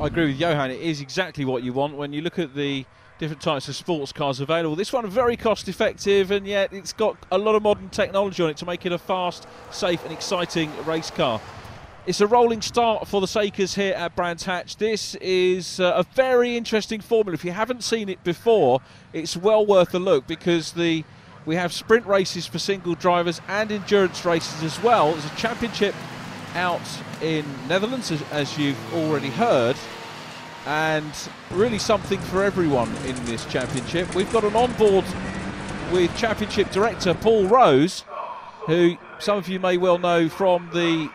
I agree with Johan. It is exactly what you want when you look at the different types of sports cars available. This one very cost effective, and yet it's got a lot of modern technology on it to make it a fast, safe and exciting race car. It's a rolling start for the Sakers here at Brands Hatch. This is a very interesting formula. If you haven't seen it before, it's well worth a look, because we have sprint races for single drivers and endurance races as well. There's a championship out in Netherlands, as you've already heard, and really something for everyone in this championship. We've got an onboard with championship director Paul Rose, who some of you may well know from the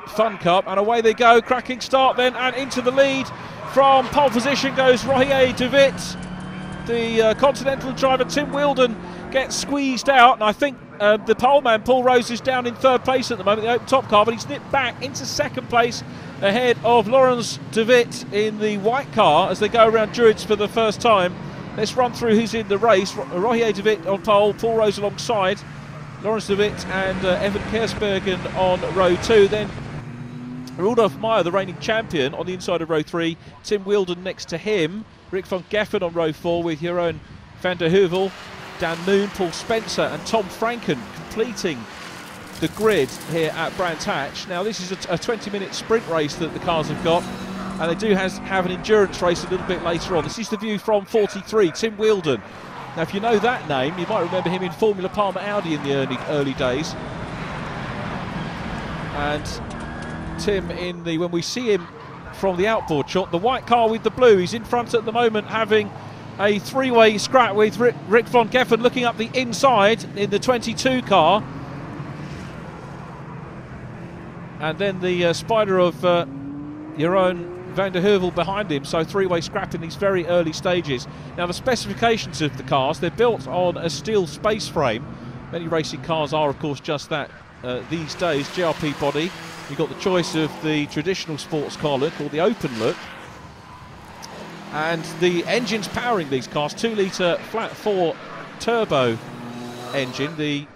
Fun Cup, and away they go. Cracking start then, and into the lead from pole position goes Rohier de Witt. The Continental driver Tim Wilden gets squeezed out, and I think the pole man Paul Rose is down in third place at the moment, the open top car, but he's nipped back into second place ahead of Laurens de Witt in the white car as they go around Druids for the first time. Let's run through who's in the race. Rohier de Witt on pole, Paul Rose alongside, Laurens de Witt and Evan Kersbergen on row 2. Then Rudolf Meyer, the reigning champion, on the inside of row 3. Tim Wilden next to him. Rick van Geffen on row 4 with Jeroen van der Heuvel, Dan Moon, Paul Spencer and Tom Franken completing the grid here at Brands Hatch. Now this is a 20-minute sprint race that the cars have got, and they do have an endurance race a little bit later on. This is the view from 43, Tim Wilden. Now if you know that name, you might remember him in Formula Palmer Audi in the early days. And Tim when we see him from the outboard shot, the white car with the blue, he's in front at the moment, having a three-way scrap with Rick van Geffen looking up the inside in the 22 car, and then the spider of Jeroen van der Heuvel behind him. So three-way scrap in these very early stages. Now the specifications of the cars, they're built on a steel space frame. Many racing cars are of course just that these days. GRP body. You've got the choice of the traditional sports car look or the open look. And the engines powering these cars, 2-litre flat 4 turbo engine. The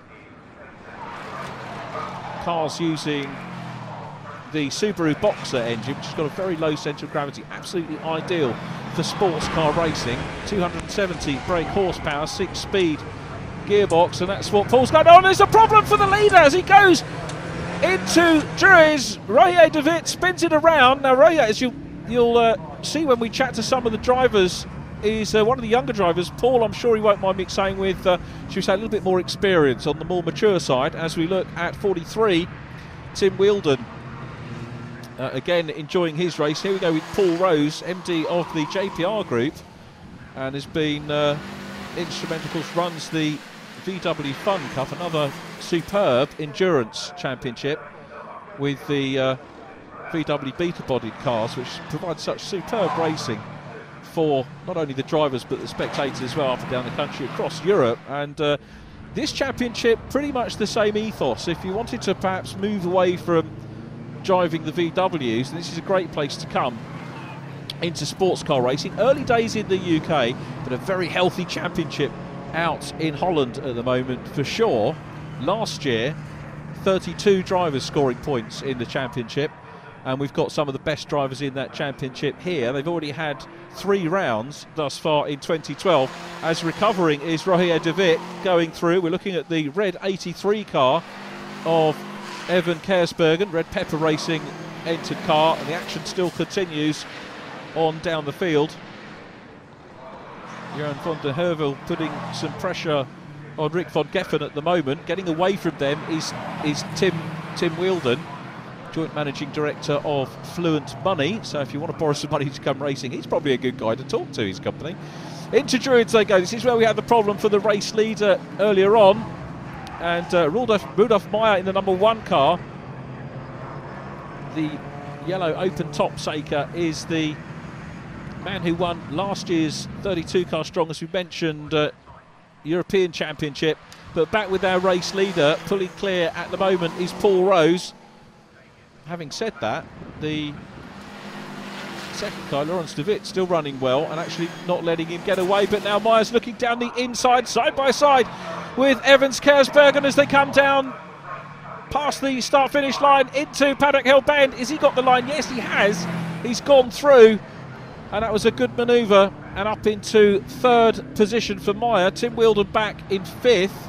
cars using the Subaru Boxer engine, which has got a very low centre of gravity, absolutely ideal for sports car racing. 270 brake horsepower, 6-speed gearbox, and that's what Paul's got on. There's a problem for the leader as he goes into Druids. Rohier de Witt spins it around. Now Rohier, as you'll see when we chat to some of the drivers, is one of the younger drivers. Paul, I'm sure he won't mind me saying, with should we say a little bit more experience on the more mature side. As we look at 43, Tim Wilden again enjoying his race. Here we go with Paul Rose, MD of the JPR group, and has been instrumental, of course, runs the VW Fun Cup, another superb endurance championship with the VW beta-bodied cars, which provide such superb racing for not only the drivers but the spectators as well, up and down the country, across Europe. And this championship, pretty much the same ethos. If you wanted to perhaps move away from driving the VWs, then this is a great place to come into sports car racing. Early days in the UK, but a very healthy championship out in Holland at the moment for sure. Last year, 32 drivers scoring points in the championship, and we've got some of the best drivers in that championship here. They've already had 3 rounds thus far in 2012. As recovering is Rohier de Witt going through. We're looking at the red 83 car of Evan Kersbergen, Red Pepper Racing entered car, and the action still continues on down the field. Jeroen van der Heuvel putting some pressure on Rick van Geffen at the moment. Getting away from them is Tim Wilden, joint managing director of Fluent Money. So if you want to borrow some money to come racing, he's probably a good guy to talk to, his company. Into Druids they go. This is where we had the problem for the race leader earlier on. And Rudolf Meyer in the number 1 car. The yellow open top Saker is the man who won last year's 32 car strong, as we mentioned, European Championship. But back with our race leader, pulling clear at the moment, is Paul Rose. Having said that, the second car, Laurens de Witt, still running well and actually not letting him get away. But now Meyer's looking down the inside, side by side with Evans Kersbergen as they come down past the start-finish line into Paddock Hill Bend. Has he got the line? Yes, he has. He's gone through And that was a good manoeuvre, and up into third position for Meyer. Tim Wheeldon back in fifth.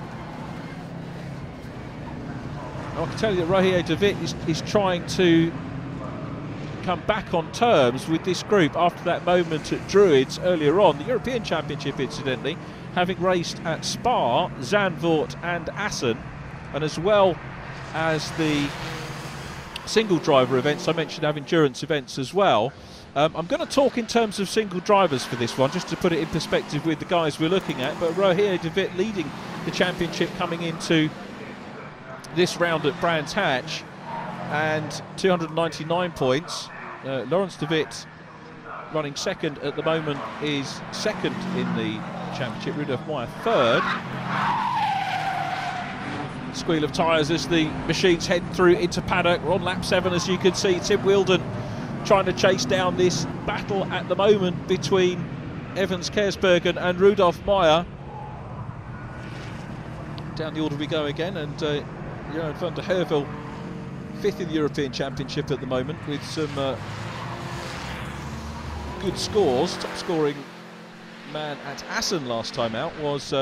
I can tell you that Rohier de Witt is trying to come back on terms with this group after that moment at Druids earlier on. The European Championship, incidentally, having raced at Spa, Zandvoort and Assen, and as well as the single driver events, I mentioned have endurance events as well. I'm going to talk in terms of single drivers for this one, just to put it in perspective with the guys we're looking at. But Rohier de Witt leading the championship coming into this round at Brands Hatch, and 299 points. Laurens de Witt, running second at the moment, is second in the championship. Rudolf Meyer third. Squeal of tyres as the machines head through into paddock. We're on lap 7, as you can see. Tim Wheeldon trying to chase down this battle at the moment between Evans Kersbergen and Rudolf Meyer. Down the order we go again, and Johan van der Heuvel, fifth in the European Championship at the moment, with some good scores. Top scoring man at Assen last time out was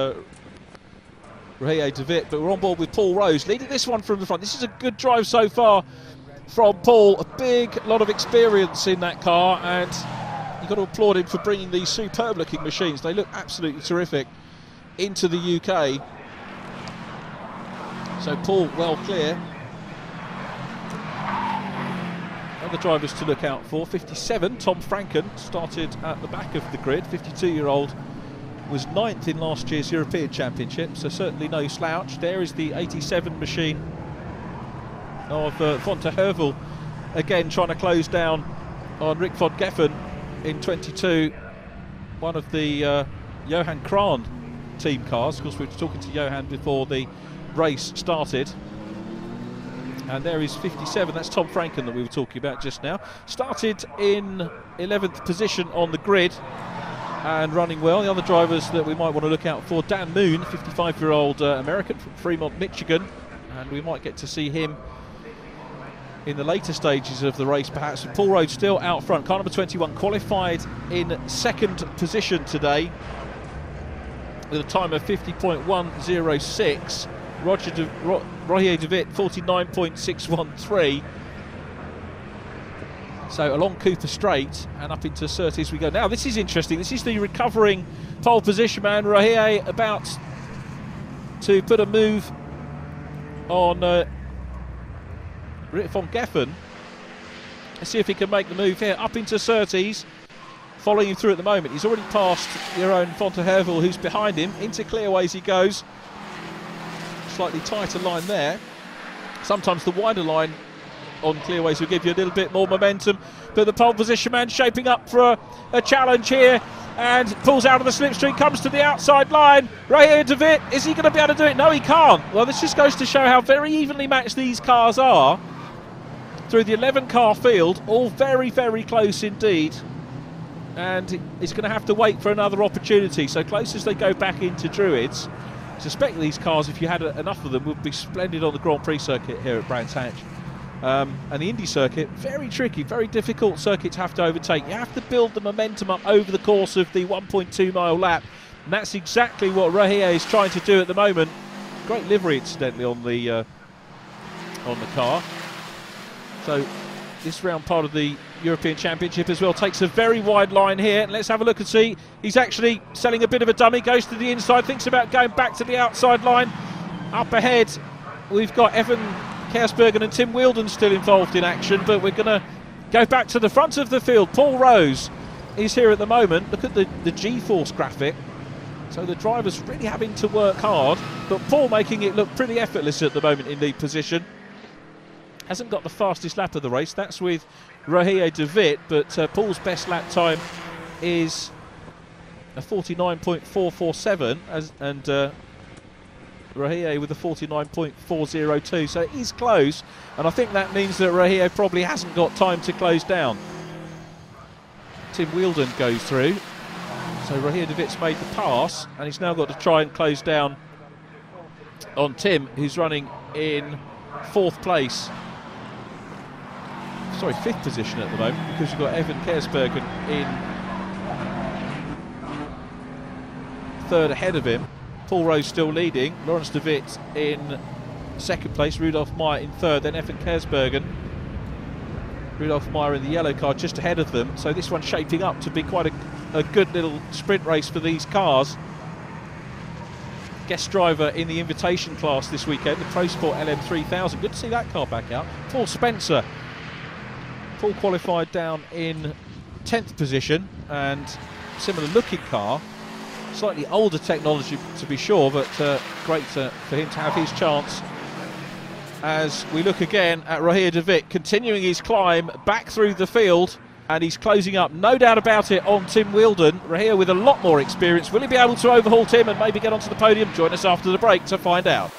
Rohier de Witt, but we're on board with Paul Rose leading this one from the front. This is a good drive so far from Paul, a big lot of experience in that car, and you've got to applaud him for bringing these superb looking machines. They look absolutely terrific into the UK. So Paul well clear. Other drivers to look out for. 57, Tom Franken, started at the back of the grid. 52-year-old was 9th in last year's European Championship, so certainly no slouch. There is the 87 machine of Van der Heuvel, again trying to close down on Rick van Geffen in 22. One of the Johan Kraan team cars. Of course, we were talking to Johan before the race started. And there is 57, that's Tom Franken that we were talking about just now. Started in 11th position on the grid and running well. The other drivers that we might want to look out for, Dan Moon, 55-year-old American from Fremont, Michigan, and we might get to see him in the later stages of the race perhaps. Paul Rose still out front. Car number 21 qualified in second position today with a time of 50.106. Rohier de Witt 49.613. So along Cooper Straight and up into Surtees we go. Now this is interesting. This is the recovering pole position man. Rohier about to put a move on Rick van Geffen. Let's see if he can make the move here. Up into Surtees. Following him through at the moment. He's already passed your own Van der Heuvel, who's behind him. Into clearways he goes. Slightly tighter line there. Sometimes the wider line on clearways will give you a little bit more momentum, but the pole position man shaping up for a challenge here and pulls out of the slipstream, comes to the outside line. Rohier de Witt, is he going to be able to do it? No, he can't. Well, this just goes to show how very evenly matched these cars are through the 11-car field, all very, very close indeed, and he's going to have to wait for another opportunity. So close as they go back into Druids. I suspect these cars, if you had enough of them, would be splendid on the Grand Prix circuit here at Brands Hatch. And the Indy circuit, very tricky, very difficult circuit to have to overtake. You have to build the momentum up over the course of the 1.2 mile lap, and that's exactly what Rohier is trying to do at the moment. Great livery, incidentally, on the car. So this round part of the European Championship as well takes a very wide line here. And let's have a look and see. He's actually selling a bit of a dummy, goes to the inside, thinks about going back to the outside line. Up ahead, we've got Evan Kersbergen and Tim Wheeldon still involved in action, but we're going to go back to the front of the field. Paul Rose is here at the moment. Look at the G-force graphic. So the driver's really having to work hard, but Paul making it look pretty effortless at the moment in lead position. Hasn't got the fastest lap of the race, that's with Rohier de Witt, but Paul's best lap time is a 49.447, and Rohier with a 49.402, so it is close, and I think that means that Rohier probably hasn't got time to close down. Tim Wheeldon goes through, so Rohier de Witt's made the pass, and he's now got to try and close down on Tim, who's running in fourth place. Sorry, fifth position at the moment, because you've got Evan Kersbergen in third ahead of him. Paul Rose still leading. Lawrence de Witt in second place. Rudolf Meyer in third. Then Effen Kersbergen. Rudolf Meyer in the yellow car just ahead of them. So this one's shaping up to be quite a good little sprint race for these cars. Guest driver in the invitation class this weekend, the Pro Sport LM3000. Good to see that car back out. Paul Spencer. Paul qualified down in 10th position, and similar looking car. Slightly older technology to be sure, but great for him to have his chance. As we look again at Rogier de Witt continuing his climb back through the field, and he's closing up, no doubt about it, on Tim Wheeldon. Rogier with a lot more experience. Will he be able to overhaul Tim and maybe get onto the podium? Join us after the break to find out.